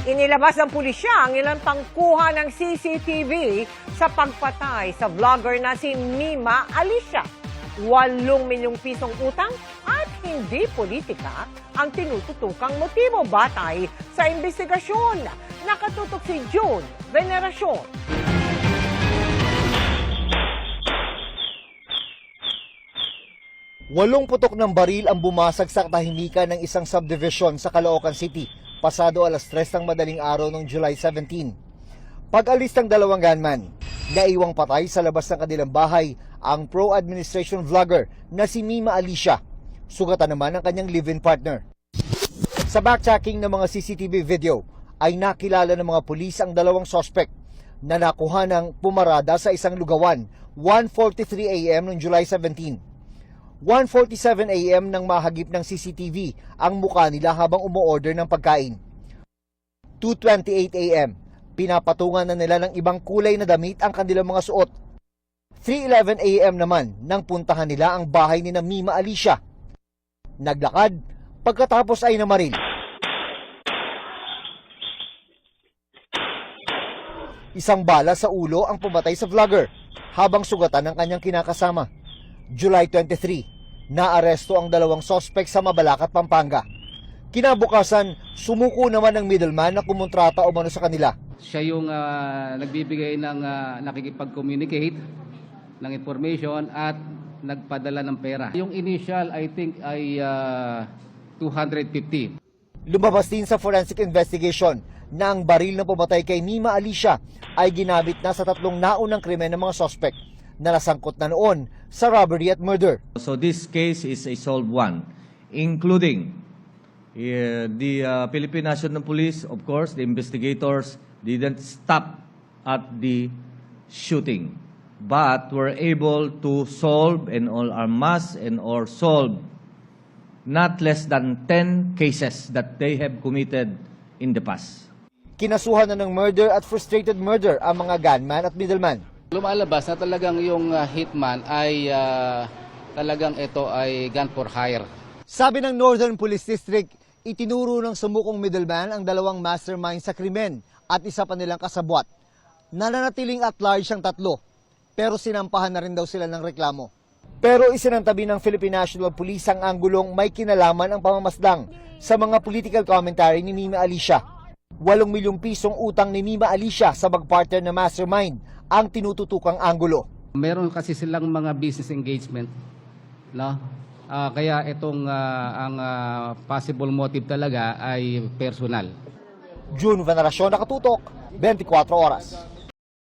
Inilabas ng pulisya ang ilang pangkuha ng CCTV sa pagpatay sa vlogger na si Mima Alicia. 8 milyong pisong utang at hindi politika ang tinututukang motibo batay sa investigasyon. Nakatutok si June Veneracion. Walong putok ng baril ang bumasag sa katahimikan ng isang subdivision sa Caloocan City pasado alas 3 ng madaling araw noong July 17. Pag-alis ng dalawang gunman, naiwang patay sa labas ng kanilang bahay ang pro-administration vlogger na si Mima Alicia. Sugatan naman ang kanyang live-in partner. Sa backtracking ng mga CCTV video ay nakilala ng mga pulis ang dalawang suspect na nakuha ng pumarada sa isang lugawan 1:43 AM noong July 17. 1:47 AM nang mahagip ng CCTV ang mukha nila habang umu-order ng pagkain. 2:28 AM, pinapatungan na nila ng ibang kulay na damit ang kanilang mga suot. 3:11 AM naman nang puntahan nila ang bahay ni Mima Alicia. Naglakad, pagkatapos ay namaril. Isang bala sa ulo ang pumatay sa vlogger habang sugatan ng kanyang kinakasama. July 23, naaresto ang dalawang sospek sa Mabalacat, Pampanga. Kinabukasan, sumuko naman ng middleman na kumontrata umano sa kanila. Siya yung nagbibigay ng nakikipag-communicate ng information at nagpadala ng pera. Yung initial, I think, ay 250. Lumabas din sa forensic investigation na ang baril na pumatay kay Mima Alicia ay ginamit na sa 3 naunang krimen ng mga sospek na nasangkot na noon sa robbery at murder. So this case is a solved one, including the Philippine National Police, of course, the investigators didn't stop at the shooting, but were able to solve and or solve not less than 10 cases that they have committed in the past. Kinasuhan na ng murder at frustrated murder ang mga gunman at middleman. Lumalabas na talagang yung hitman ay talagang ito ay gun for hire. Sabi ng Northern Police District, itinuro ng sumukong middleman ang dalawang mastermind sa krimen at isa pa nilang kasabwat. Nananatiling at large ang 3, pero sinampahan na rin daw sila ng reklamo. Pero isinantabi ng Philippine National Police ang anggulong may kinalaman ang pamamasdang sa mga political commentary ni Mima Alicia. 8 milyong pisong utang ni Mima Alicia sa mag-partner na mastermind ang tinututukang anggulo. Meron kasi silang mga business engagement, no? Kaya itong ang possible motive talaga ay personal. June Veneracion, Nakatutok, 24 Oras.